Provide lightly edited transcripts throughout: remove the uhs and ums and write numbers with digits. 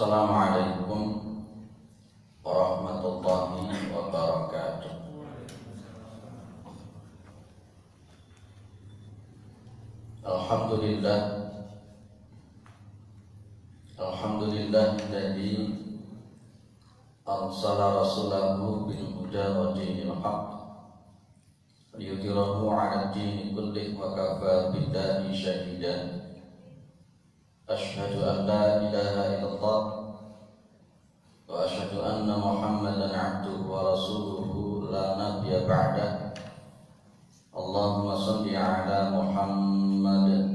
Assalamualaikum warahmatullahi wabarakatuh. Alhamdulillah alladzi arsala rasulahu bil huda wa dinil haqq liyudhhirahu 'ala ad-dini kullih wa kafaa billahi shahidan. Asyhadu an la ilaha illallah wa asyhadu anna Muhammadan 'abduhu wa rasuluhu la nabiyya ba'dah. Allahumma shalli 'ala Muhammad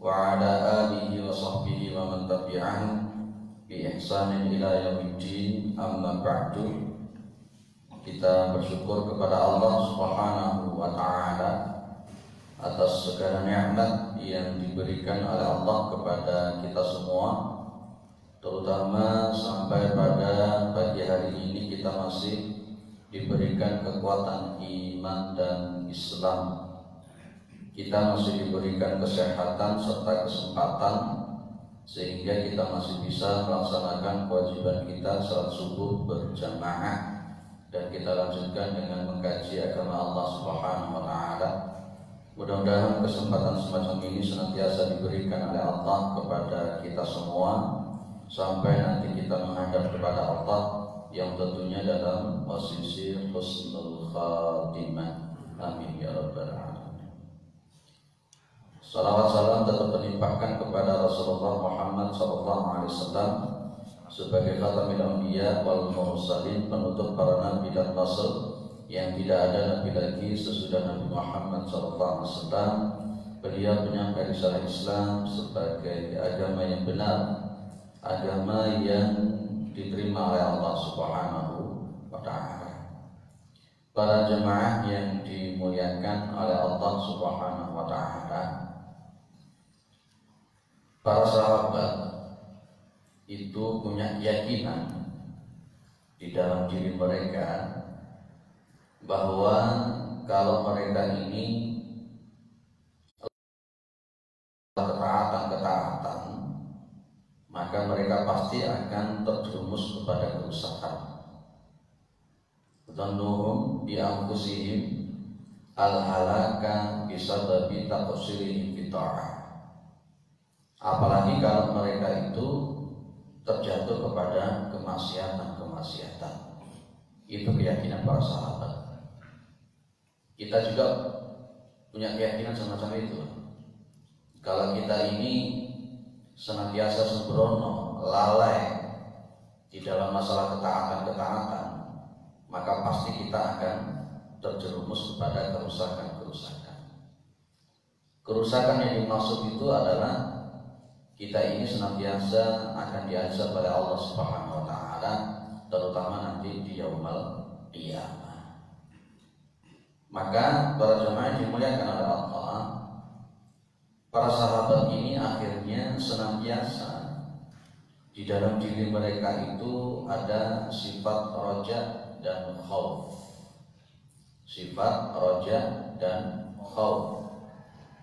wa 'ala alihi wa sahbihi wa man tabi'ahum bi ihsanin ila yaumiddin. Amma ba'du. Kita bersyukur kepada Allah Subhanahu wa taala atas segala nikmat yang diberikan oleh Allah kepada kita semua, terutama sampai pada pagi hari ini kita masih diberikan kekuatan iman dan Islam. Kita masih diberikan kesehatan serta kesempatan sehingga kita masih bisa melaksanakan kewajiban kita salat subuh berjamaah, dan kita lanjutkan dengan mengkaji agama Allah Subhanahu wa taala. Mudah-mudahan kesempatan semacam ini senantiasa diberikan oleh Allah kepada kita semua sampai nanti kita menghadap kepada Allah yang tentunya dalam posisi husnul khatimah. Amin ya rabbal alamin. Salawat salam tetap melimpahkan kepada Rasulullah Muhammad SAW sebagai khatamul anbiya wal mursalin, penutup para nabi dan rasul yang tidak ada nabi lagi sesudah Nabi Muhammad SAW. Beliau penyampai risalah Islam sebagai agama yang benar, agama yang diterima oleh Allah Subhanahu wa taala. Para jemaah yang dimuliakan oleh Allah Subhanahu wa taala, para sahabat itu punya keyakinan di dalam diri mereka bahwa kalau mereka ini ketaatan, maka mereka pasti akan terjerumus kepada kerusakan. Dhannuhum bi anfusihim al-halaka bisababi taqsirihim fi ta'ah. Apalagi kalau mereka itu terjatuh kepada kemaksiatan. Itu keyakinan para sahabat. Kita juga punya keyakinan semacam itu. Kalau kita ini senantiasa sembrono, lalai di dalam masalah ketaatan, maka pasti kita akan terjerumus kepada kerusakan. Kerusakan yang dimaksud itu adalah kita ini senantiasa akan diazab oleh Allah Subhanahu wa taala, terutama nanti di yaumul qiyamah. Maka para jemaah dimuliakan oleh Allah, para sahabat ini akhirnya senantiasa di dalam diri mereka itu ada sifat roja dan khauf. Sifat roja dan khauf.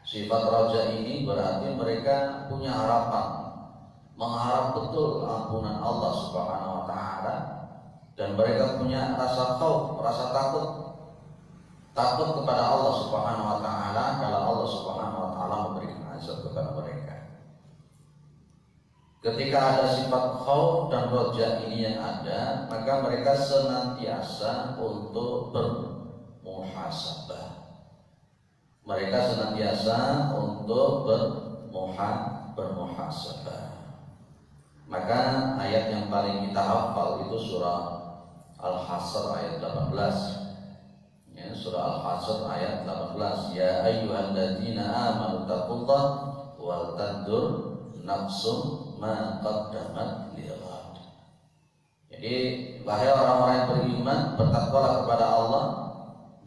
Sifat roja ini berarti mereka punya harapan, mengharap betul ampunan Allah Subhanahu wa taala, dan mereka punya rasa khauf, rasa takut kepada Allah Subhanahu wa taala kalau Allah Subhanahu wa taala memberikan azab kepada mereka. Ketika ada sifat khauf dan roja ini yang ada, maka mereka senantiasa untuk bermuhasabah. Mereka senantiasa untuk bermuhasabah. Maka ayat yang paling kita hafal itu surah Al-Hasr ayat 18. Ya, surah Al-Hasr ayat 18. Ya ayyuhalladzina amanu taqullaha wal tanzur nafsum ma qaddamat lighad. Jadi wahai orang-orang yang beriman, bertakwalah kepada Allah,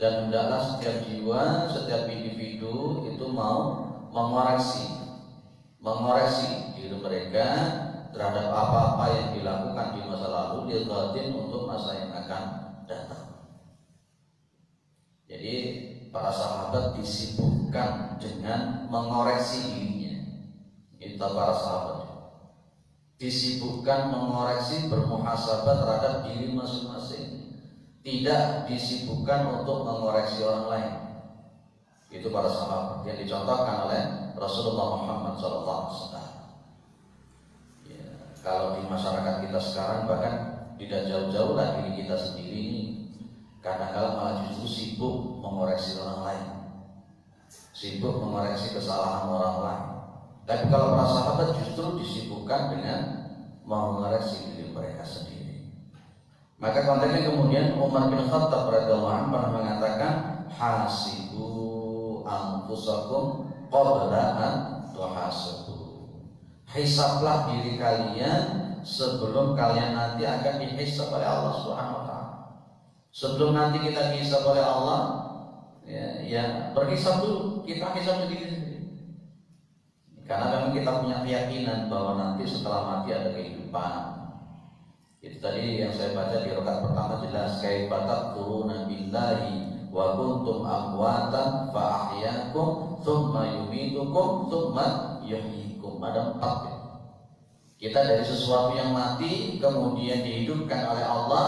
dan hendaklah setiap jiwa, setiap individu itu mau mengoreksi diri mereka terhadap apa-apa yang dilakukan di masa lalu, lighadin, untuk masa yang akan datang. Jadi para sahabat disibukkan dengan mengoreksi dirinya. Itu para sahabat. disibukkan mengoreksi, bermuhasabah terhadap diri masing-masing, tidak disibukkan untuk mengoreksi orang lain. Itu para sahabat yang dicontohkan oleh Rasulullah Muhammad SAW. Ya, kalau di masyarakat kita sekarang bahkan tidak jauh-jauh lah diri kita sendiri ini, kadang-kadang malah justru sibuk mengoreksi orang lain, sibuk mengoreksi kesalahan orang lain. Tapi kalau para sahabat justru disibukkan dengan mengoreksi diri mereka sendiri. Maka konteksnya kemudian Umar bin Khattab radhiyallahu anhu pernah mengatakan, hasibu anfusakum qabla an tuhasabu. Hisablah diri kalian sebelum kalian nanti akan dihisab oleh Allah Subhanahu wa taala. Sebelum nanti kita dihisab oleh Allah, ya berhisab dulu, kita hisab diri sendiri. Karena memang kita punya keyakinan bahwa nanti setelah mati ada kehidupan. Itu tadi yang saya baca di rakaat pertama jelas, kaifa takfuruna billahi wa kuntum amwatan fa ahyakum tsumma yumitukum tsumma yuhyikum. Ada 4 ya. Kita dari sesuatu yang mati kemudian dihidupkan oleh Allah,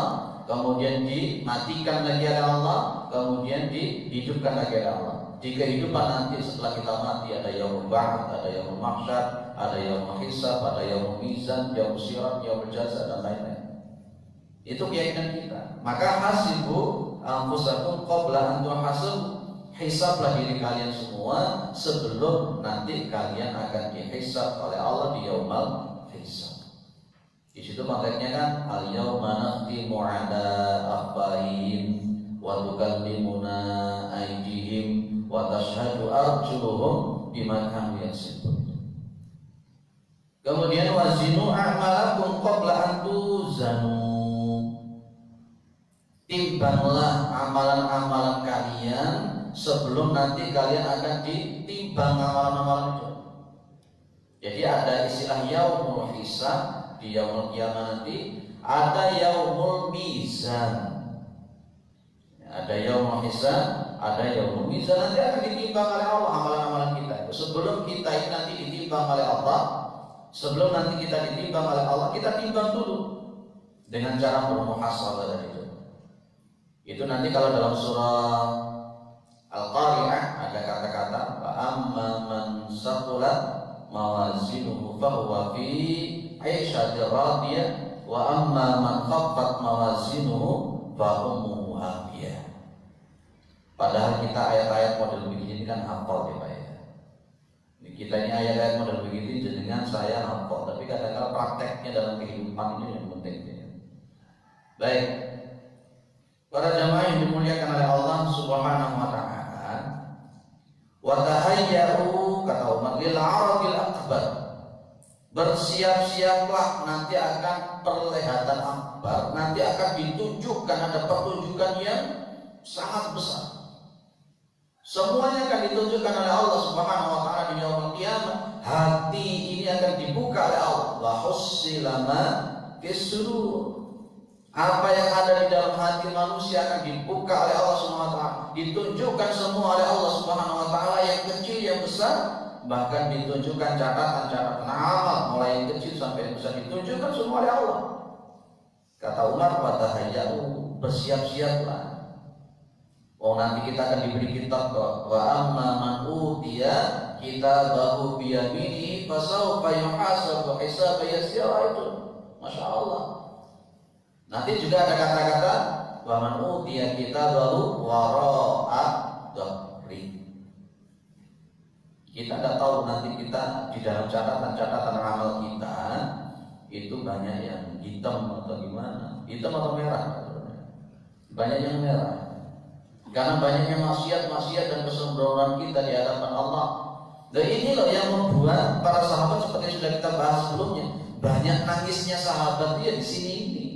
kemudian dimatikan lagi oleh Allah, kemudian dihidupkan lagi oleh Allah. Di kehidupan nanti setelah kita mati ada yaumul ba'ts, ada yaumul mahsyar, ada yaumul hisab, ada yaumul mizan, yaumul sirat, yaumul jaza dan lain-lain. Itu keyakinan kita. Maka hasibu anfusakum qabla an tuhasabu. Hisablah diri kalian semua sebelum nanti kalian akan dihisab oleh Allah di yaumul hisab. Di situ konteksnya kan al yauma nakhtimu ala afwahihim wa tukallimuna aydihim wa tashhadu arjuluhum bima kanu yaksibun. Kemudian wazinu a'malakum qabla an tuzanu. Timbanglah amalan-amalan kalian sebelum nanti kalian akan ditimbang amalan-amalan itu. Jadi ada istilah yaumul hisab di yaumul qiyamah nanti, ada yaumul mizan. Ada yaumul hisab, ada yaumul mizan, nanti akan ditimbang oleh Allah amalan-amalan kita. Sebelum kita ini nanti ditimbang oleh Allah, sebelum nanti kita ditimbang oleh Allah, kita timbang dulu dengan cara bermuhasabah dari itu. Itu nanti kalau dalam surah Al-Qari'ah ada kata-kata fa amma man saqulat mawazinuhu fa huwa fi 'aishatir radiyah wa amma man khaffat mawazinuhu fa ummuhu hawiyah. Padahal kita ayat-ayat model begini kan hafal ya Pak ya. Kita ini ayat-ayat model begini jenengan saya hafal, tapi kadang-kadang prakteknya dalam kehidupan ini yang penting ya. Baik. Para jamaah yang dimuliakan oleh Allah Subhanahu wa taala, wa tahayyau kata Umar lil 'aradil akbar. Bersiap-siaplah, nanti akan perlihatan akbar, nanti akan ditunjukkan, ada pertunjukan yang sangat besar. Semuanya akan ditunjukkan oleh Allah Subhanahu wa taala di yaumul qiyamah. Hati ini akan dibuka oleh Allah. Wa hussilama fis-sudur. Apa yang ada di dalam hati manusia akan dibuka oleh Allah Subhanahu wa taala. Ditunjukkan semua oleh Allah Subhanahu wa taala, yang kecil yang besar, bahkan ditunjukkan catatan-catatan amal mulai yang kecil sampai yang besar, ditunjukkan semua oleh Allah. Kata Umar, wa tahayyau, bersiap-siaplah. Oh nanti kita akan diberi kitab wa amma man utiya kitabahu bi yaminihi fasawfa yuhasabu hisaban yasira. Itu Masya Allah. Nanti juga ada kata-kata wa man utiya kitabahu wara'a dhahri. Kita tidak tahu nanti kita di dalam catatan-catatan amal kita itu banyak yang hitam atau gimana, hitam atau merah. Banyak yang merah. Karena banyaknya maksiat-maksiat dan kesembronoan kita di hadapan Allah. Dan ini loh yang membuat para sahabat seperti yang sudah kita bahas sebelumnya, banyak nangisnya sahabat dia di sini ini.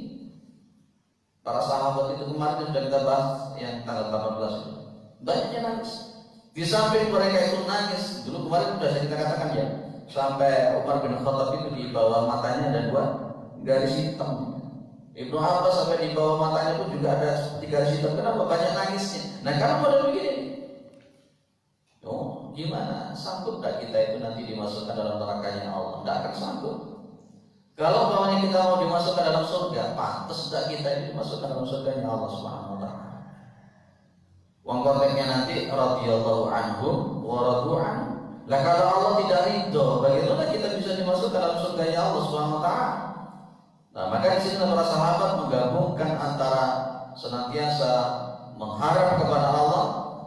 Para sahabat itu kemarin sudah kita bahas yang tanggal 18 itu. Banyaknya nangis. Di samping mereka itu nangis, dulu kemarin sudah kita katakan ya, sampai Umar bin Khattab itu di bawah matanya ada 2 garis hitam. Ibnu Abbas sampai di bawah matanya pun juga ada 3 garis hitam. Kenapa? Banyak nangisnya. Nah karena model begini. Oh, gimana? Sanggup tak kita itu nanti dimasukkan dalam nerakanya Allah? Tidak akan sanggup. Kalau umpamanya kita mau dimasukkan dalam surga, pantas tidak kita ini dimasukkan dalam surganya Allah Subhanahu wa taala. Wong konteksnya nanti radhiyallahu anhum wa radu an. Lah kalau Allah tidak ridho, bagaimana kita bisa dimasukkan dalam surganya Allah Subhanahu wa taala? Nah, maka di sini para sahabat menggabungkan antara senantiasa mengharap kepada Allah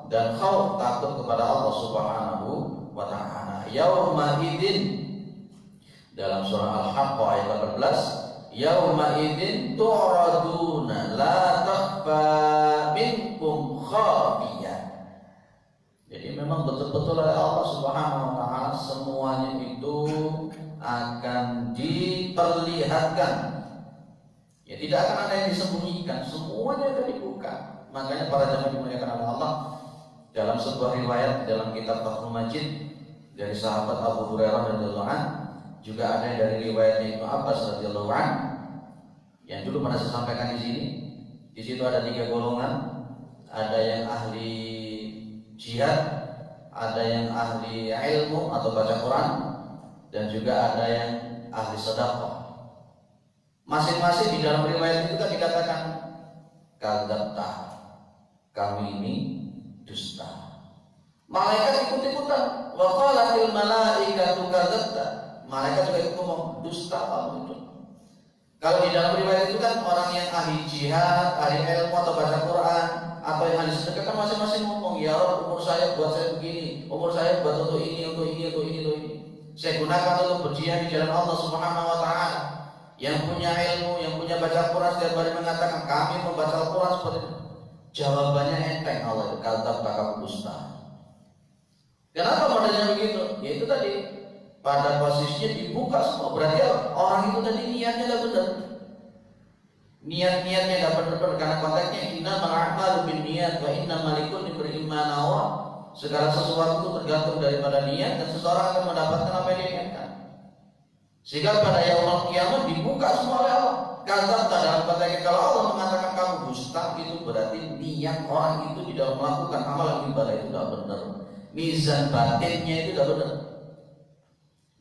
dan khauf takut kepada Allah Subhanahu wa taala. Yauma idzin dalam surah Al-Haqq ayat 18, yauma idzin tu'raduna la takhfa minkum khafiyah. Jadi memang betul-betul oleh Allah Subhanahu wa taala semuanya itu akan diperlihatkan. Ya, tidak akan ada yang disembunyikan, semuanya akan dibuka. Makanya para jamaah dimuliakan oleh Allah, dalam sebuah riwayat dalam kitab Fathul Majid dari sahabat Abu Hurairah radhiyallahu anhu, juga ada dari riwayatnya Ibnu Abbas radhiyallahu anhu yang dulu pernah saya sampaikan di sini. Di situ ada 3 golongan, ada yang ahli jihad, ada yang ahli ilmu atau baca Quran, dan juga ada yang ahli sedekah. Masing-masing di dalam riwayat itu kan dikatakan kadzabta, kami ini dusta. Malaikat ikut-ikutan, wa qalatil malaikatu kadzabta. Malaikat juga ikut ngomong dusta kamu itu. Kalau di dalam riwayat itu kan orang yang ahli jihad, ahli ilmu atau baca Quran, atau yang ahli sedekah kan masing-masing ngomong, ya Rabb, umur saya buat saya begini, umur saya buat untuk ini, untuk ini, untuk ini, untuk ini. Saya gunakan untuk berjihad di jalan Allah Subhanahu wa taala. Yang punya ilmu, yang punya baca Quran setiap hari mengatakan kami membaca Al-Quran seperti itu. Jawabannya enteng, Allah kadzab kamu dusta. Kenapa modelnya begitu? Ya itu tadi, pada posisinya dibuka semua. Berarti orang itu tadi niatnya tidak benar. Niat-niatnya tidak benar, karena konteksnya innamal a'malu binniyat wa innamal likulli imrin ma nawa. Segala sesuatu itu tergantung daripada niat, dan seseorang akan mendapatkan apa yang dia inginkan. Sehingga pada yaumul kiamat dibuka semua oleh Allah. Kata dalam konteks kalau Allah mengatakan kamu dusta, itu berarti niat orang itu tidak melakukan amalan ibadah itu tidak benar. Mizan batinnya itu tidak benar.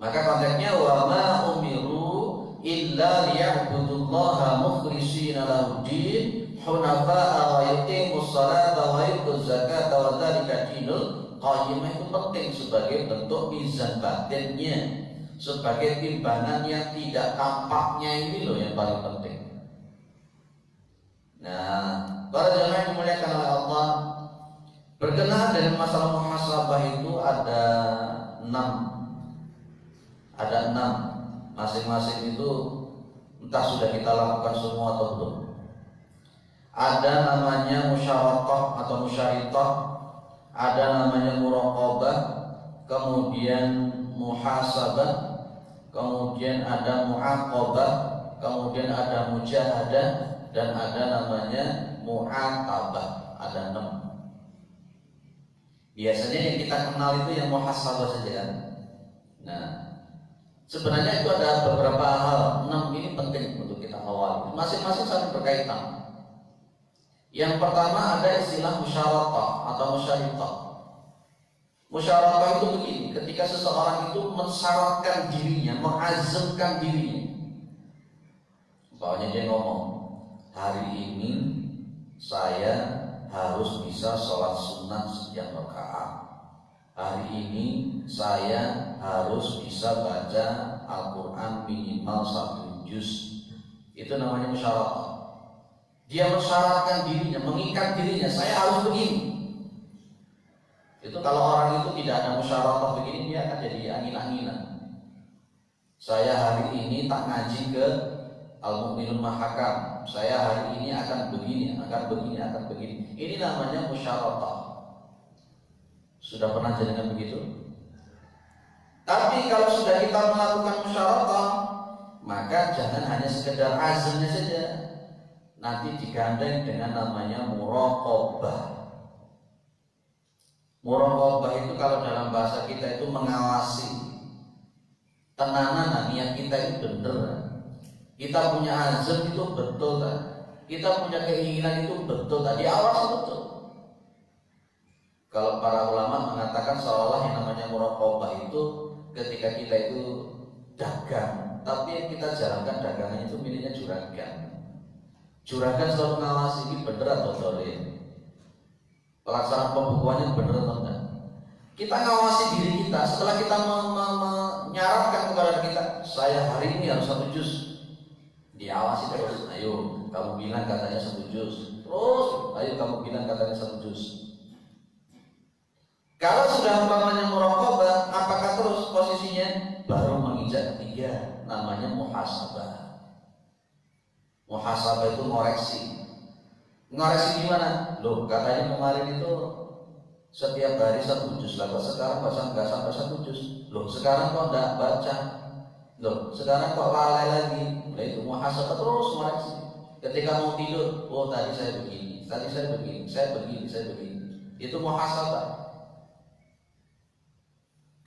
Maka konteksnya wa ma umiru illa liya'budullaha mukhlishina lahud-din hunafa'a wa yuqimus salata wa yutuz zakata wa dzalika dinul qayyim. Itu penting sebagai bentuk mizan batinnya, sebagai timbangan yang tidak tampaknya ini loh yang paling penting. Nah, para jamaah yang dimuliakan oleh Allah, berkenaan dengan masalah muhasabah itu ada 6. Ada 6. Masing-masing itu entah sudah kita lakukan semua atau belum. Ada namanya musyarakah atau musyaritah, ada namanya muraqabah, kemudian muhasabah, kemudian ada mu'aqabah, kemudian ada mujahadah, dan ada namanya mu'atabah. Ada 6. Biasanya yang kita kenal itu yang muhasabah saja kan. Nah, sebenarnya itu ada beberapa hal. 6 ini penting untuk kita awali. Masing-masing saling berkaitan. Yang pertama ada istilah musyarakah atau musyaritah. Musyarakah itu begini, ketika seseorang itu mensyaratkan dirinya, mengazamkan dirinya. Misalnya dia ngomong, hari ini saya harus bisa sholat sunat sekian rakaat. Hari ini saya harus bisa baca Al-Quran minimal 1 juz. Itu namanya musyarakah. Dia mensyaratkan dirinya, mengikat dirinya, saya harus begini. Itu kalau orang itu tidak ada musyarakah begini, dia akan jadi angin-anginan. Saya hari ini tak ngaji ke Al-Mu'minun Mahakam, saya hari ini akan begini, akan begini, akan begini. Ini namanya musyarakah. Sudah pernah jadikan begitu? Tapi kalau sudah kita melakukan musyarakah, maka jangan hanya sekedar azamnya saja, nanti digandeng dengan namanya muraqabah. Muraqabah itu kalau dalam bahasa kita itu mengawasi. Tenanan niat kita itu benar. Kita punya azam itu betul kan? Kita punya keinginan itu betul tadi, awasi betul. Kalau para ulama mengatakan seolah yang namanya muraqabah itu ketika kita itu dagang, tapi yang kita jalankan dagangannya itu miliknya juragan. Juragan selalu ngawasi ini bener atau dolim, pelaksanaan pembukuannya bener atau enggak. Kita ngawasi diri kita. Setelah kita menyarankan kepada kita, saya hari ini harus 1 juz, diawasi terus. Ayo kamu bilang katanya 1 juz, terus ayo kamu bilang katanya 1 juz. Kalau sudah umpamanya muraqabah, apakah terus posisinya? Baru menginjak ketiga, namanya muhasabah. Muhasabah itu ngoreksi. Ngoreksi gimana? Loh, katanya kemarin itu setiap hari 1 juz, lah kok sekarang nggak sampai 1 juz. Loh, sekarang kok nggak baca. Loh, sekarang kok lalai lagi. Nah, itu muhasabah terus ngoreksi. Ketika mau tidur, oh tadi saya begini, tadi saya begini, saya begini, saya begini. Itu muhasabah.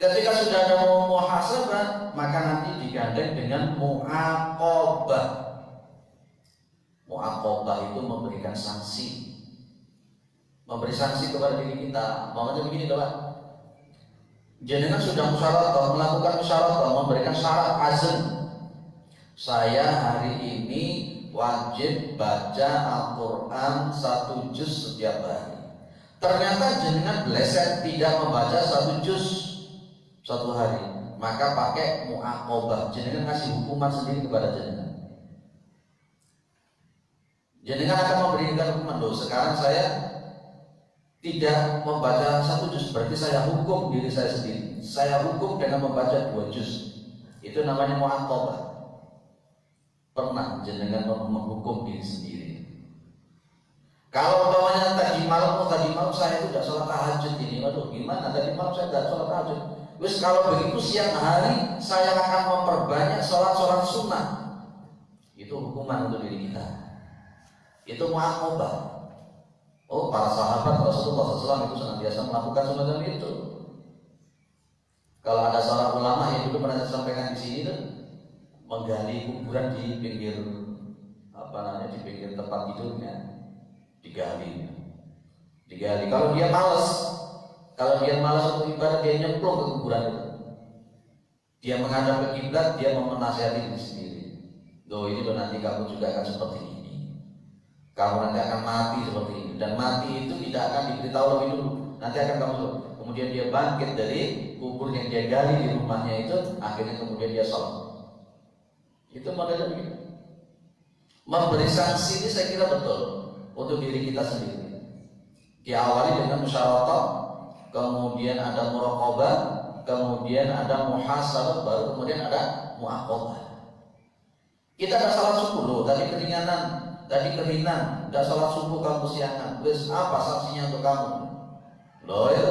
Ketika sudah ada muhasabah, maka nanti digandeng dengan mu'aqabah. Mu'aqabah itu memberikan sanksi, memberi sanksi kepada diri kita. Makanya begini Pak, jenengan sudah musyawarah, melakukan musyawarah, memberikan syarat azam. Saya hari ini wajib baca Al-Quran 1 juz setiap hari. Ternyata jenengan bleset tidak membaca 1 juz 1 hari, maka pakai mu'aqabah. Jenengan ngasih hukuman sendiri kepada jenengan. Jenengan akan memberikan hukuman. Loh, sekarang saya tidak membaca 1 juz, berarti saya hukum diri saya sendiri. Saya hukum dengan membaca 2 juz. Itu namanya mu'aqabah. Pernah jenengan menghukum diri sendiri? Kalau umpamanya tadi malam saya itu tidak sholat tahajud ini, waduh gimana? Tadi malam saya tidak sholat tahajud. Terus kalau begitu siang hari saya akan memperbanyak sholat sunnah. Itu hukuman untuk diri kita. Itu mu'aqabah. Oh, para sahabat Rasulullah SAW itu senantiasa melakukan semacam itu. Kalau ada seorang ulama yang dulu pernah disampaikan di sini tuh, menggali kuburan di pinggir di pinggir tempat tidurnya, digali. Kalau dia malas untuk ibadah, dia nyemplung ke kuburan itu. Dia menghadap ke kiblat, dia menasihati diri sendiri. Loh, ini loh, nanti kamu juga akan seperti ini. Kamu nanti akan mati seperti ini. Dan mati itu tidak akan diberitahu lebih dulu. Nanti akan kamu. Kemudian dia bangkit dari kubur yang dia gali di rumahnya itu. Akhirnya kemudian dia sholat. Itu modelnya begitu. Memberi sanksi ini saya kira betul untuk diri kita sendiri. Diawali dengan musyawarah, kemudian ada muraqabah, kemudian ada muhasabah, baru kemudian ada mu'aqabah. Kita ada salat subuh loh, tadi keringanan, tadi keringan, tidak salat subuh kamu siangan. Terus apa sanksinya untuk kamu? Loh ya,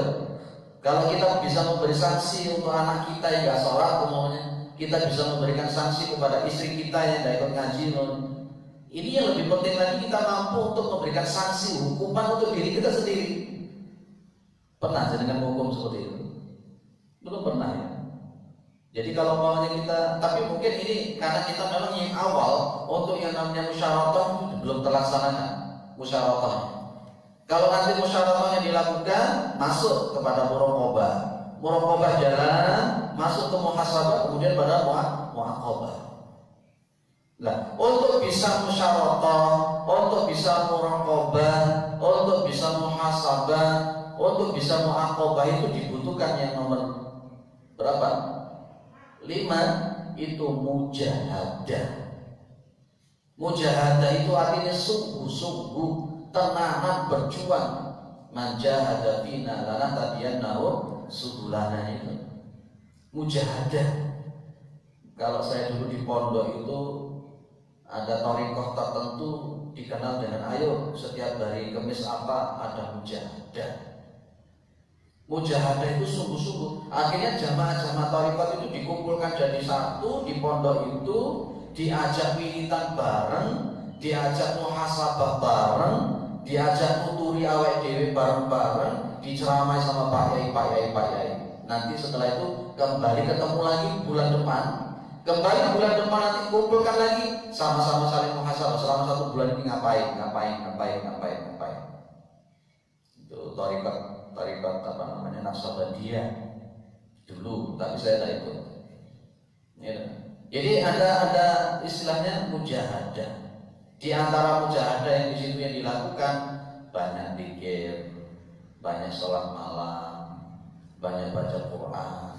kalau kita bisa memberi sanksi untuk anak kita yang tidak sholat, umumnya kita bisa memberikan sanksi kepada istri kita yang tidak ikut ngaji loh. Ini yang lebih penting lagi, kita mampu untuk memberikan sanksi hukuman untuk diri kita sendiri. Pernah dengan hukum seperti itu? Belum pernah ya. Jadi kalau maunya kita, tapi mungkin ini karena kita memang yang awal untuk yang namanya musyawarah belum terlaksanakan musyawarah. Kalau nanti musyawarahnya dilakukan, masuk kepada muraqabah jalan, masuk ke muhasabah, kemudian pada mu'aqabah. Nah, untuk bisa musyawarah, untuk bisa muraqabah, untuk bisa muhasabah, untuk bisa mu'aqabah itu dibutuhkan yang nomor berapa? 5, itu mujahadah. Mujahadah itu artinya sungguh-sungguh, tenangan, berjuang. Man jahada fina lanahdiyannahu subulana, itu mujahadah. Kalau saya dulu di pondok itu ada thariqah tertentu dikenal dengan ayo setiap hari Kamis apa ada mujahadah. Mujahadah itu sungguh-sungguh. Akhirnya jamaah-jamaah thariqah itu dikumpulkan jadi satu di pondok itu, diajak wiritan bareng, diajak muhasabah bareng, diajak nuturi awake dhewe bareng-bareng, diceramai sama Pak Yai. Nanti setelah itu kembali ketemu lagi bulan depan. Kembali bulan depan nanti kumpulkan lagi, sama-sama saling muhasabah selama 1 bulan ini ngapain. Itu thariqat apa namanya, Naqsabandiyah dulu, tapi saya tidak ikut. Ya. Jadi ada istilahnya mujahadah. Di antara mujahadah yang di situ yang dilakukan banyak zikir, banyak sholat malam, banyak baca Quran.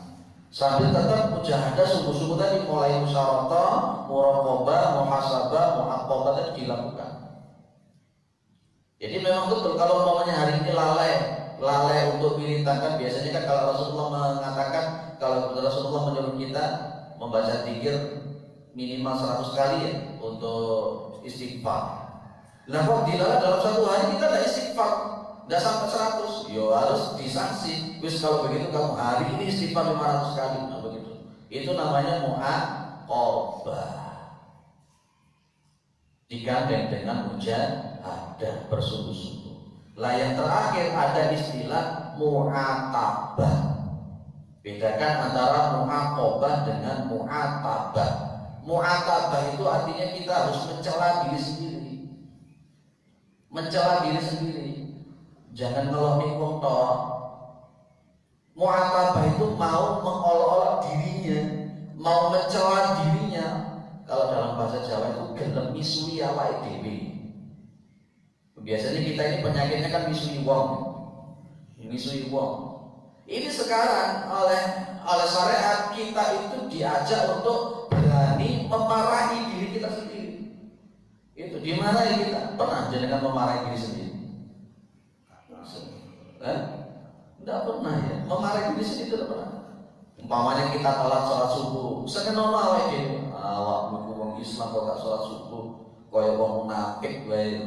Sambil tetap mujahadah sungguh-sungguh tadi, mulai musyawarah, muraqabah, muhasabah, muhaqabah tadi dilakukan. Jadi memang betul kalau umpamanya hari ini lalai untuk wiridkan, biasanya kan kalau Rasulullah mengatakan, kalau Rasulullah menyuruh kita membaca zikir minimal 100 kali ya untuk istighfar. Nah kok dilarang dalam satu hari kita tidak istighfar, tidak sampai 100, yo harus disanksi. Wis kalau begitu kamu hari ini istighfar 500 kali, nah begitu. Itu namanya mu'aqabah. Digandeng dengan mujahadah bersungguh-sungguh. Lah yang terakhir ada istilah mu'atabah. Bedakan antara mu'aqabah dengan mu'atabah. Mu'atabah itu artinya kita harus mencela diri sendiri. Mencela diri sendiri. Jangan ngelomi wong tok. Mu'atabah itu mau mengolok-olok dirinya, mau mencela dirinya. Kalau dalam bahasa Jawa itu gelem misui awake dhewe. Biasanya kita ini penyakitnya kan misui wong. Misui wong. Ini sekarang oleh syariat kita itu diajak untuk berani memarahi diri kita sendiri. Itu dimarahi kita. Pernah jenengan memarahi diri sendiri? Tidak pernah ya. Memarahi diri sendiri tidak pernah. Umpamanya kita telat sholat subuh, sekenono awake dhewe. Awak wong Islam kok gak sholat subuh, kaya wong munafik wae.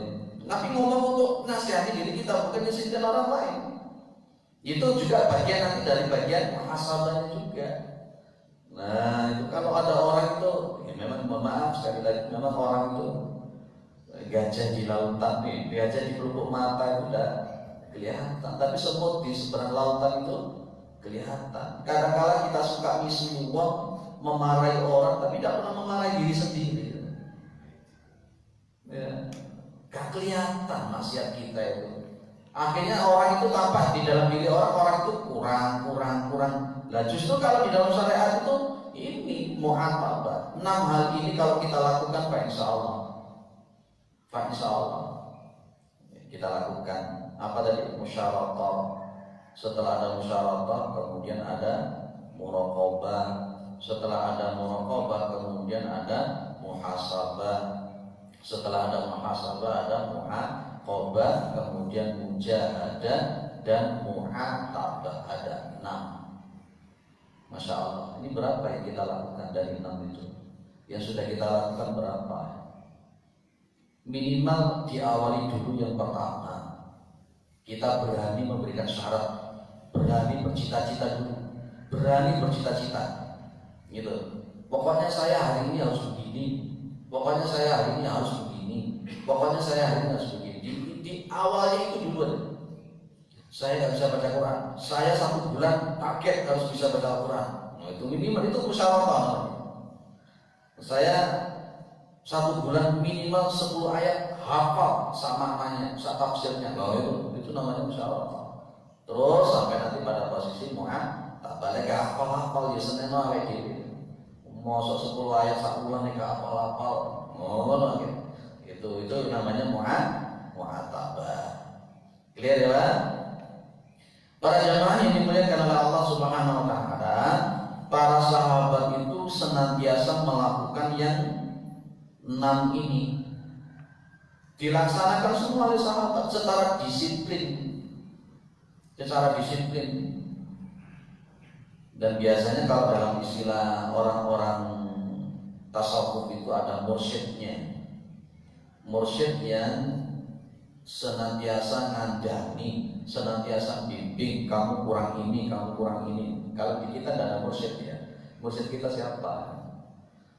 Tapi ngomong untuk nasihati diri kita, bukan nyindir orang lain. Itu juga bagian nanti dari bagian muhasabahnya juga. Nah itu kalau ada orang itu, ya memang maaf sekali lagi, memang orang itu gajah di lautan nih, gajah di pelupuk mata itu udah kelihatan, tapi semut di seberang lautan itu kelihatan. Kadang-kala kita suka misi uang, memarahi orang, tapi tidak pernah memarahi diri sendiri. Ya, gak kelihatan maksiat kita itu. Akhirnya orang itu tampak di dalam diri orang itu kurang. Nah justru kalau di dalam syariat itu ini mu'aqabah. 6 hal ini kalau kita lakukan, Pak insya Allah kita lakukan. Apa tadi? Musyawarah. Setelah ada musyawarah, kemudian ada muraqabah. Setelah ada muraqabah, kemudian ada muhasabah. Setelah ada muhasabah, ada muhaqabah, kemudian mujahadah dan mu'atabah. Ada 6. Masya Allah. Ini berapa yang kita lakukan dari 6 itu? Yang sudah kita lakukan berapa? Minimal diawali dulu yang pertama. Kita berani memberikan syarat, berani bercita-cita dulu, berani bercita-cita. Gitu. Pokoknya saya hari ini harus begini. Pokoknya saya hari ini harus begini. Pokoknya saya hari ini harus begini. Di awalnya itu dulu. Saya nggak bisa baca Quran. Saya 1 bulan target harus bisa baca Quran. Nah, itu minimal, itu musyawarah. Saya 1 bulan minimal 10 ayat hafal sama maknanya, sama tafsirnya. Nah, itu namanya musyawarah. Terus sampai nanti pada posisi tak balik ke hafal ya seneng awake dhewe. Mosok 10 ayat sak bulan nek hafal-hafal. Ngono gitu. Itu namanya mu'atabah. Clear ya, Pak? Para jamaah yang dimuliakan oleh Allah Subhanahu wa taala, para sahabat itu senantiasa melakukan yang 6 ini. Dilaksanakan semua oleh sahabat secara disiplin. Dan biasanya kalau dalam istilah orang-orang tasawuf itu ada mursyidnya. Mursyid yang senantiasa ngandani, senantiasa bimbing, kamu kurang ini, kamu kurang ini. Kalau di kita tidak ada mursyid ya. Mursyid kita siapa?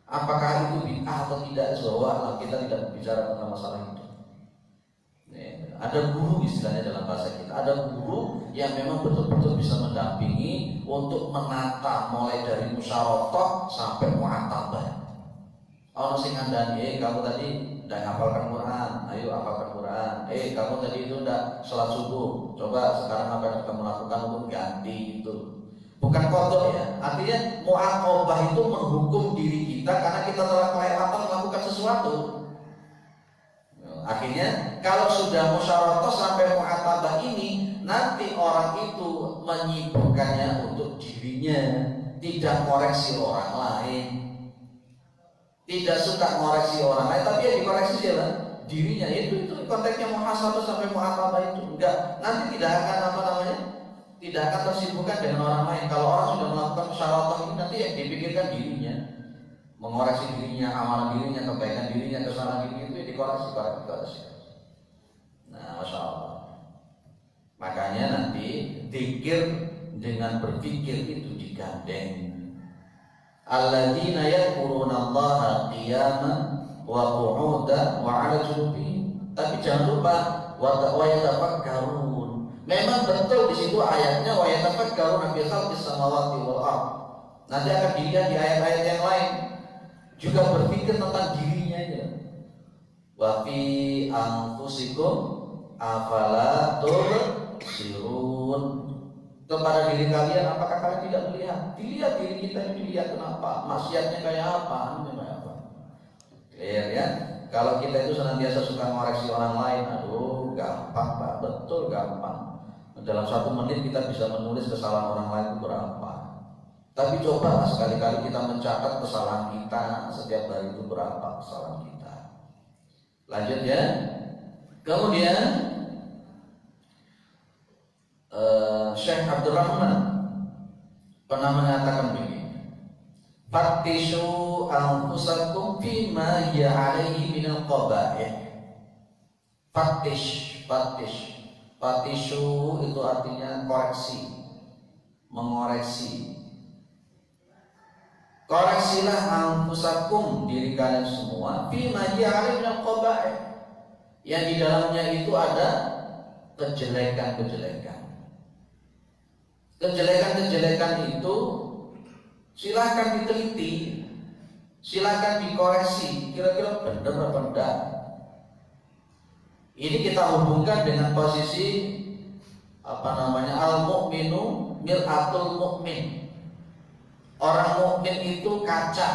Apakah itu bid'ah atau tidak? Bahwa kita tidak bicara tentang masalah itu. Ada guru istilahnya dalam bahasa kita. Ada guru yang memang betul-betul bisa mendampingi untuk menata mulai dari musyawarah sampai mu'atabah. Ono sing ngandani, kamu tadi udah ngapalkan Quran, ayo hafalkan Quran. Kamu tadi itu udah sholat subuh, coba sekarang apa yang kamu lakukan untuk ganti itu. Bukan kodok ya, artinya mu'aqobah itu menghukum diri kita karena kita telah kelewatan melakukan sesuatu. Akhirnya kalau sudah musyawarah sampai mu'atabah ini, nanti orang itu menyibukkannya untuk dirinya, tidak koreksi orang lain, tidak suka koreksi orang lain, tapi ya dikoreksi siapa? Dirinya. Itu konteksnya muhasabah sampai mu'atabah itu enggak, nanti tidak akan tidak akan tersibukkan dengan orang lain. Kalau orang sudah melakukan musyawarah ini, nanti yang dipikirkan dirinya, mengoreksi dirinya, amalan dirinya, kebaikan dirinya, kesalahan dirinya, itu ya dikoreksi. Nah, masya Allah. Makanya nanti zikir dengan berpikir itu digandeng. Alladzina yadhkurunallaha qiyaman wa qu'udan wa 'ala junubihim. Tapi jangan lupa wa yatafakkarun. Memang betul di situ ayatnya wa yatafakkaruna fi khalqis samawati wal ardh. Nanti akan dilihat di ayat-ayat yang lain juga berpikir tentang dirinya aja. Wa fi anfusikum afala tubsirun. Kepada diri kalian apakah kalian tidak melihat? Dilihat diri kita ini, dilihat kenapa? Maksiatnya kayak apa? Clear ya? Kalau kita itu senantiasa suka mengoreksi orang lain, aduh gampang Pak, betul gampang. Dalam 1 menit kita bisa menulis kesalahan orang lain itu berapa. Tapi coba sekali-kali kita mencatat kesalahan kita setiap hari itu berapa kesalahan kita. Lanjut ya. Kemudian Syekh Abdurrahman pernah mengatakan begini, Fattishu anfusakum fima hiya alaihi minal qaba'ih. Fattishu itu artinya koreksi, mengoreksi. Koreksilah anfusakum, diri kalian semua, fima hiya alaihi minal qaba'ih, yang di dalamnya itu ada kejelekan-kejelekan. Kejelekan-kejelekan itu silakan diteliti, silakan dikoreksi, kira-kira benar apa enggak. Ini kita hubungkan dengan posisi al-mu'minu mir'atul mu'min. Orang mukmin itu kaca,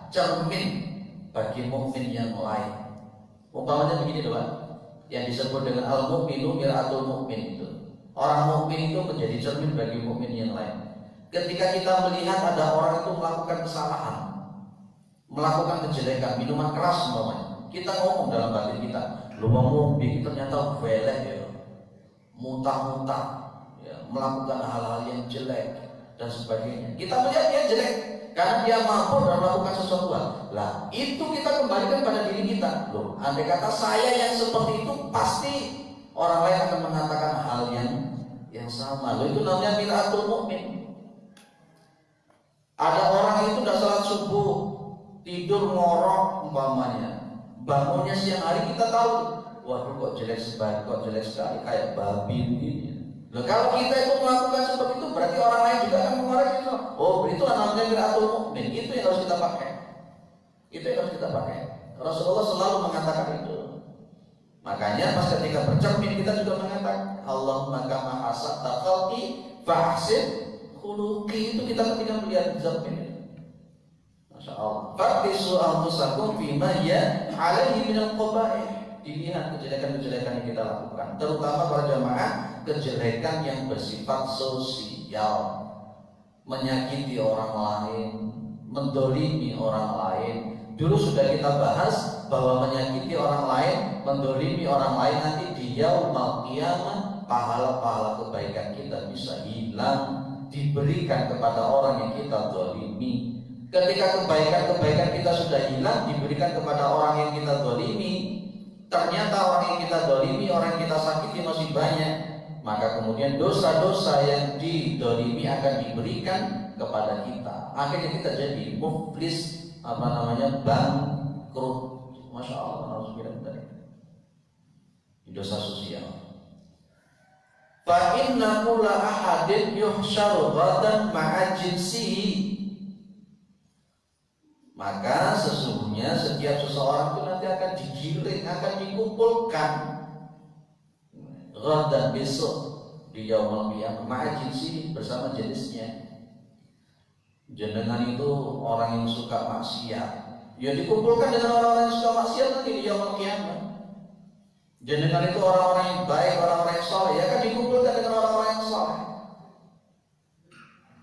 cermin bagi mukmin yang lain. Umpamanya begini doang, yang disebut dengan al-mu'minu mir'atul mu'min itu. Orang mukmin itu menjadi cermin bagi mukmin yang lain. Ketika kita melihat ada orang itu melakukan kesalahan, melakukan kejelekan, minuman keras umpamanya, kita ngomong dalam batin kita, lu ngomong ternyata velek ya, muntah-muntah, ya, melakukan hal-hal yang jelek dan sebagainya. Kita melihat dia jelek karena dia mampu dalam melakukan sesuatu hal. Lah, itu kita kembalikan pada diri kita. Loh, andai kata saya yang seperti itu, pasti orang lain akan mengatakan hal yang sama. Loh, itu namanya mir'atul mu'min. Ada orang itu udah salat subuh, tidur ngorok umpamanya, bangunnya siang hari, kita tahu, waduh kok jelek sekali, kayak babi begini. Loh, kalau kita itu melakukan seperti itu, berarti orang lain juga akan mengoreksi. Oh, itu namanya mir'atul mu'min. Itu yang harus kita pakai. Rasulullah selalu mengatakan itu. Makanya pas ketika bercermin kita juga mengatakan Allahumma kama hasabta khalqi fahsin khuluqi. Itu kita ketika melihat cermin. Masya Allah. Fattisu anfusakum fima hiya alaihi minal qaba'ih. Dilihat kejelekan-kejelekan yang kita lakukan, terutama para jamaah, kejelekan yang bersifat sosial, menyakiti orang lain, mendolimi orang lain. Dulu sudah kita bahas bahwa menyakiti orang lain, mendolimi orang lain, nanti di yaumul qiyamah pahala-pahala kebaikan kita bisa hilang, diberikan kepada orang yang kita dolimi. Ketika kebaikan-kebaikan kita sudah hilang, diberikan kepada orang yang kita dolimi, ternyata orang yang kita dolimi, orang yang kita sakiti masih banyak, maka kemudian dosa-dosa yang didolimi akan diberikan kepada kita. Akhirnya kita jadi muflis, bangkrut. Masya Allah, alhamdulillah. Dosa sosial. Fa inna kulla ahadin yuhsyaru ghadan ma'a jinsihi. Maka sesungguhnya setiap seseorang itu nanti akan digiring, akan dikumpulkan ghadan besok di yaumul qiyamah ma'a jinsihi, bersama jenisnya. jenengan itu orang yang suka maksiat, ya dikumpulkan dengan orang-orang yang suka maksiat nanti di yaumul qiyamah. Jenengan itu orang-orang yang baik, orang-orang yang soleh, ya kan dikumpulkan dengan orang-orang yang soleh.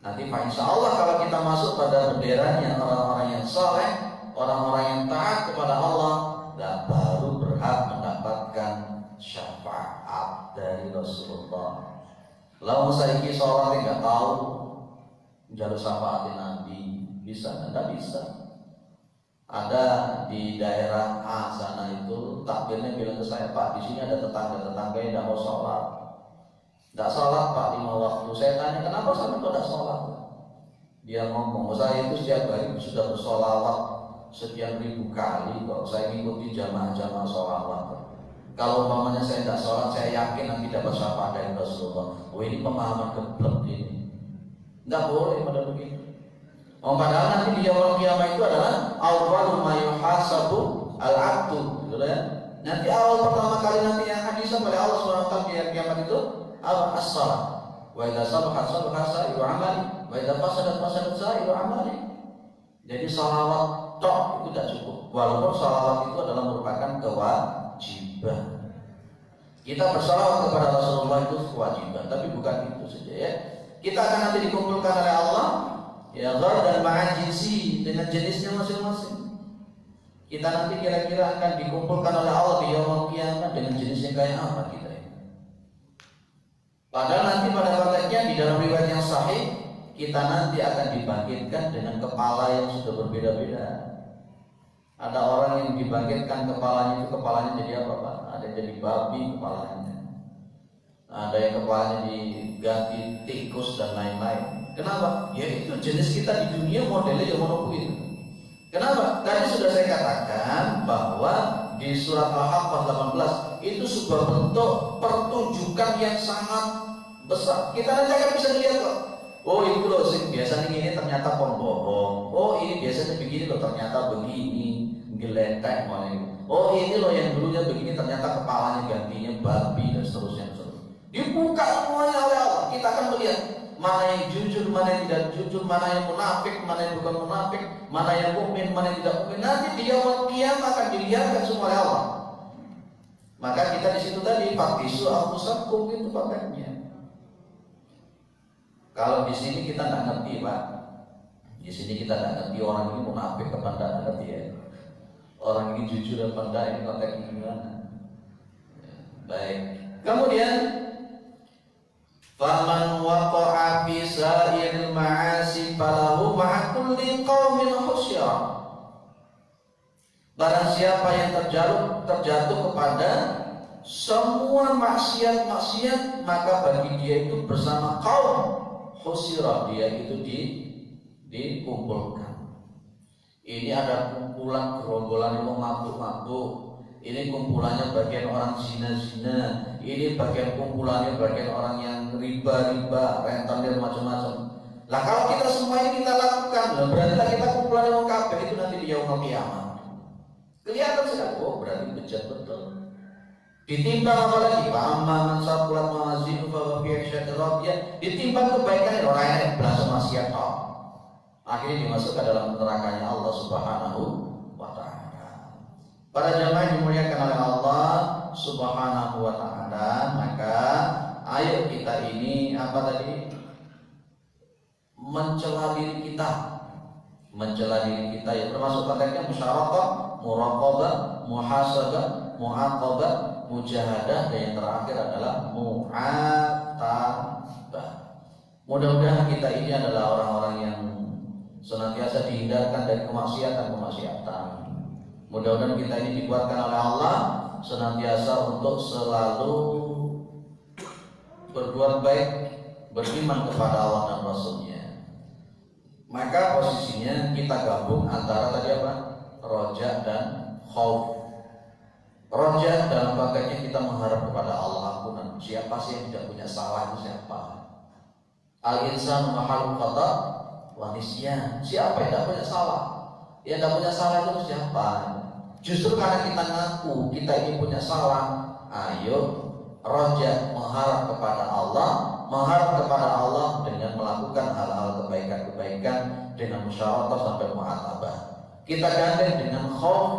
Nanti insya Allah kalau kita masuk pada benderanya orang-orang yang soleh, orang-orang yang taat kepada Allah, dan baru berhak mendapatkan syafaat dari Rasulullah. Lalu saiki sholat nggak tahu jalur syafaatin Nabi, bisa nggak? Bisa. Ada di daerah A sana itu takbirnya bilang ke saya, Pak, di sini ada tetangga yang tidak mau sholat. Tidak sholat Pak 5 waktu. Saya tanya, kenapa sampai kok tidak sholat? Dia ngomong, saya itu setiap hari sudah bersolawat sekian ribu kali kok. Saya mengikuti jamaah-jamaah sholawat. Kalau umpamanya saya tidak sholat, saya yakin nanti dapat syafaat dari Rasulullah. Oh, ini pemahaman geblek ini. Tidak boleh pada begitu. Oh, padahal nanti di yaumul qiyamah itu adalah awwalu ma yuhasabu al-'abdu, gitu ya. Nanti awal pertama kali nanti yang hadisah oleh Allah Subhanahu wa taala di kiamat itu apa? As-shalah. Wa idza salahat salaha sa'iru 'amali, wa idza fasadat fasadat sa'iru 'amali. Jadi salawat tok itu tidak cukup. Walaupun salawat itu adalah merupakan kewajiban. Kita bersalawat kepada Rasulullah itu kewajiban, tapi bukan itu saja ya. Kita akan nanti dikumpulkan oleh Allah ya ghar dan ma'ajisi dengan jenisnya masing-masing. Kita nanti kira-kira akan dikumpulkan oleh Allah di yaumul qiyamah dengan jenisnya kayak apa kita ini. Padahal nanti pada prakteknya di dalam riwayat yang sahih, kita nanti akan dibangkitkan dengan kepala yang sudah berbeda-beda. Ada orang yang dibangkitkan kepalanya jadi apa Pak? Ada yang jadi babi kepalanya. Ada yang kepalanya diganti tikus dan lain-lain. Kenapa? Ya itu jenis kita di dunia modelnya yang monokuin. Kenapa? Tadi sudah saya katakan bahwa di surat Al-Haqqah 18 itu sebuah bentuk pertunjukan yang sangat besar. Kita nanti akan bisa lihat kok. Oh itu loh sih biasanya ini ternyata pembohong. Oh ini biasanya begini loh ternyata begini geletek mulai. Oh ini loh yang dulunya begini ternyata kepalanya gantinya babi dan seterusnya. Dibuka semuanya oleh Allah. Kita akan melihat mana yang jujur, mana yang tidak jujur, mana yang munafik, mana yang bukan munafik, mana yang mukmin, mana yang tidak mukmin. Nanti di yaumul qiyamah akan dilihatkan semua oleh Allah. Maka kita di situ tadi faktisu anfusakum itu pakainya. Kalau di sini kita nggak ngerti Pak, di sini kita nggak ngerti orang ini munafik apa tidak ngerti ya. Orang ini jujur apa tidak ini konteksnya gimana? Baik. Kemudian faman waqa'a fi sa'iril ma'asi falahu ma'a kulli qaumin khusyra. Barang siapa yang terjatuh kepada semua maksiat-maksiat, maka bagi dia itu bersama kaum khusyra, dia itu dikumpulkan. Ini ada kumpulan gerombolan yang mabuk-mabuk. Ini kumpulannya bagian orang zina-zina. Ini bagian kumpulannya bagian orang yang riba-riba, rentenir macam-macam. Lah kalau kita semua ini kita lakukan, berarti kita kumpulan yang kafir itu nanti di yaumul qiyamah. Kelihatan sekali, oh berarti bejat betul. Ditimbang apa lagi? Paman sakulat mawazinu fa fi 'isyatir radiyah. Ditimbang kebaikan orang yang belas maksiat. Akhirnya dimasukkan dalam nerakanya Allah Subhanahu wa taala. Para jamaah yang dimuliakan oleh Allah Subhanahu wa taala, maka ayo kita ini apa tadi? Mencela diri kita. Mencela diri kita ya termasuk konteksnya musyarakah, muraqabah, muhasabah, mu'aqabah, mujahadah, dan yang terakhir adalah mu'atabah. Mudah-mudahan kita ini adalah orang-orang yang senantiasa dihindarkan dari kemaksiatan. Mudah-mudahan kita ini dikuatkan oleh Allah senantiasa untuk selalu berbuat baik, beriman kepada Allah dan Rasulnya. Maka posisinya kita gabung antara tadi apa? Roja dan khauf. Roja dalam pakainya kita mengharap kepada Allah ampunan. Siapa sih yang tidak punya salah itu siapa? Al-insan mahalul khata wa nisyan. Siapa yang tidak punya salah? Yang tidak punya salah itu siapa? Justru karena kita ngaku kita ini punya salah, ayo roja mengharap kepada Allah, mengharap kepada Allah dengan melakukan hal-hal kebaikan-kebaikan dengan musyawarah sampai mu'atabah. Kita gandeng dengan khauf,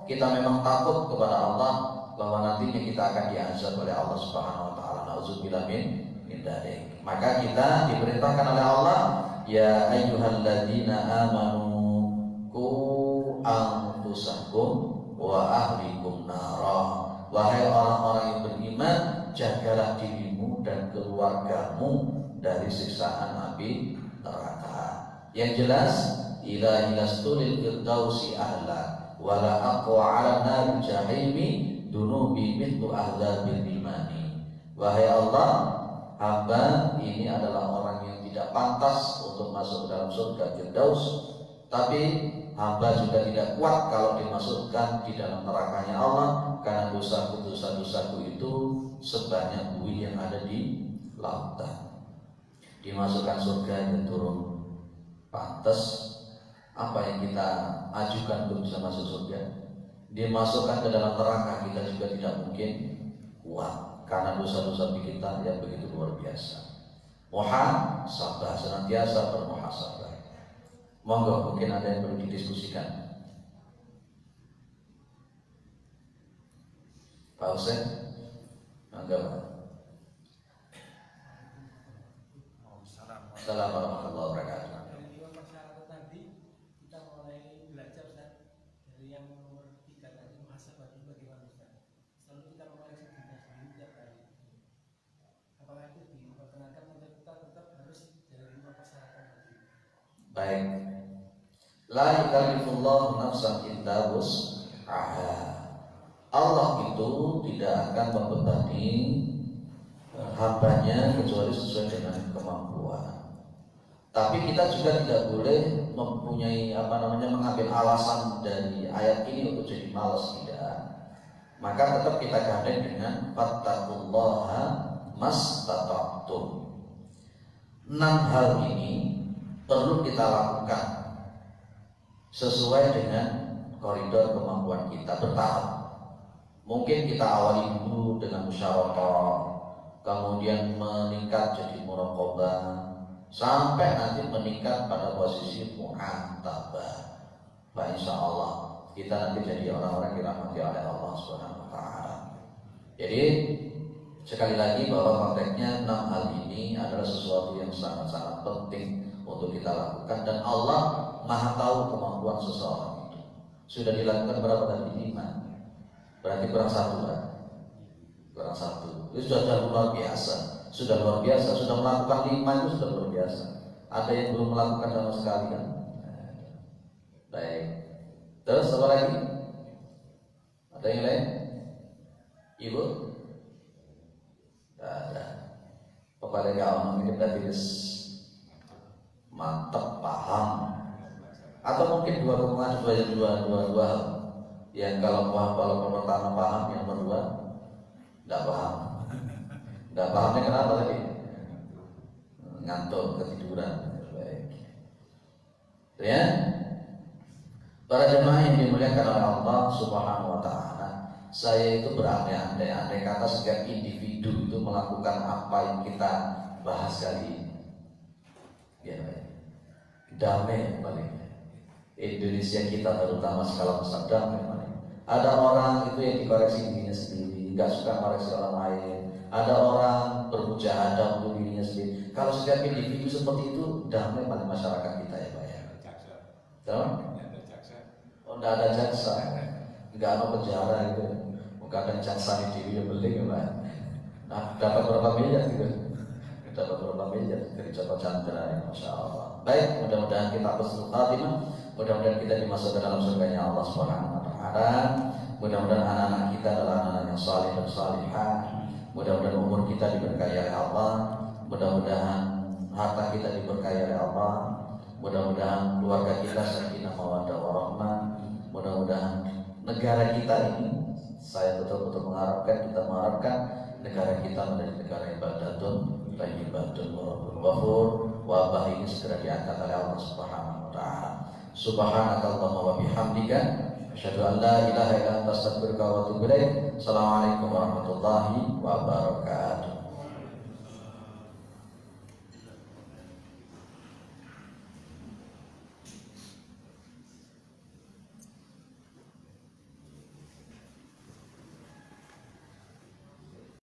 kita memang takut kepada Allah bahwa nantinya kita akan diazab oleh Allah Subhanahu wa taala. Nauzubillah min dzalik. Maka kita diperintahkan oleh Allah, ya ayyuhalladzina amanu qu anfusakum wa ahlikum nara. Wahai orang-orang yang beriman, jagalah dirimu dan keluargamu dari siksaan api neraka. Yang jelas, ila ilastulil firdausi ahla wala aqwa ala nar jahimi dunubi mithlu ahzabil imani. Wahai Allah, hamba ini adalah orang yang tidak pantas untuk masuk dalam surga Firdaus, tapi hamba juga tidak kuat kalau dimasukkan di dalam nerakanya Allah, karena dosa-dosaku itu sebanyak buih yang ada di lautan. Dimasukkan surga yang turun pantas. Apa yang kita ajukan untuk bisa masuk surga? Dimasukkan ke dalam neraka kita juga tidak mungkin kuat, karena dosa-dosa kita yang begitu luar biasa. Muhasabah, senantiasa bermuhasabah. Monggo, mungkin ada yang perlu didiskusikan. Pak Hussein, monggo. Assalamualaikum warahmatullahi wabarakatuh. Baik. La yukallifullahu nafsan illa wus'aha. Allah itu tidak akan membebani hambanya kecuali sesuai dengan kemampuan. Tapi kita juga tidak boleh mempunyai mengambil alasan dari ayat ini untuk jadi malas, tidak. Maka tetap kita gandeng dengan fattaqullaha mastata'tum. 6 hal ini perlu kita lakukan sesuai dengan koridor kemampuan kita, bertahap. Mungkin kita awali dulu dengan musyawarah, kemudian meningkat jadi muraqabah, sampai nanti meningkat pada posisi mu'atabah. Bah, insya Allah kita nanti jadi orang-orang yang dirahmati oleh Allah Subhanahu wa taala. Jadi sekali lagi bahwa konteksnya 6 hal ini adalah sesuatu yang sangat-sangat penting untuk kita lakukan, dan Allah Maha tahu kemampuan seseorang itu. Sudah dilakukan berapa tadi? 5. Berarti kurang 1 kan? Kurang 1. Itu sudah luar biasa. Sudah luar biasa. Sudah melakukan 5 itu sudah luar biasa. Ada yang belum melakukan sama sekali kan? Baik. Terus apa lagi? Ada yang lain? Ibu? Tidak ada. Kepada kaum ini berarti mantap, paham. Atau mungkin dua hal. Yang kalau pertama paham, yang kedua tidak paham. Tidak pahamnya kenapa lagi? Ngantuk, ketiduran. Baik. Ya. Para jemaah yang dimuliakan oleh Allah Subhanahu wa taala, saya itu berandai-andai kata setiap individu itu melakukan apa yang kita bahas kali ini. Ya, damai paling. Indonesia kita terutama skala besar damai paling. Ada orang itu yang dikoreksi dirinya sendiri, nggak suka koreksi orang lain. Ada orang bermujahadah untuk dirinya sendiri. Kalau setiap individu seperti itu, damai pada masyarakat kita ya Pak ya. Tahu? Oh, nggak ada jaksa, nggak ada penjara itu. Bukan ada jaksa di diri yang beli ya Pak. Nah, dapat berapa miliar gitu? Dapat berapa miliar dari Joko Chandra ya, Masya Allah. Baik, mudah-mudahan kita husnul khatimah, mudah-mudahan kita dimasukkan dalam surganya Allah Subhanahu wa taala. Mudah-mudahan anak-anak kita adalah anak-anak yang saleh dan salihah. Mudah-mudahan umur kita diberkahi oleh Allah. Mudah-mudahan harta kita diberkahi oleh Allah. Mudah-mudahan keluarga kita sakinah mawaddah warahmah. Mudah-mudahan negara kita ini, saya betul-betul kita mengharapkan negara kita menjadi negara ibadatun thayyibatun wa rabbul ghafur. Wabah ini segera diangkat oleh Allah Subhanahu wa taala. Subhanakallahumma wa bihamdika asyhadu an la ilaha illa anta astaghfiruka wa atubu ilaik. Assalamualaikum warahmatullahi wabarakatuh.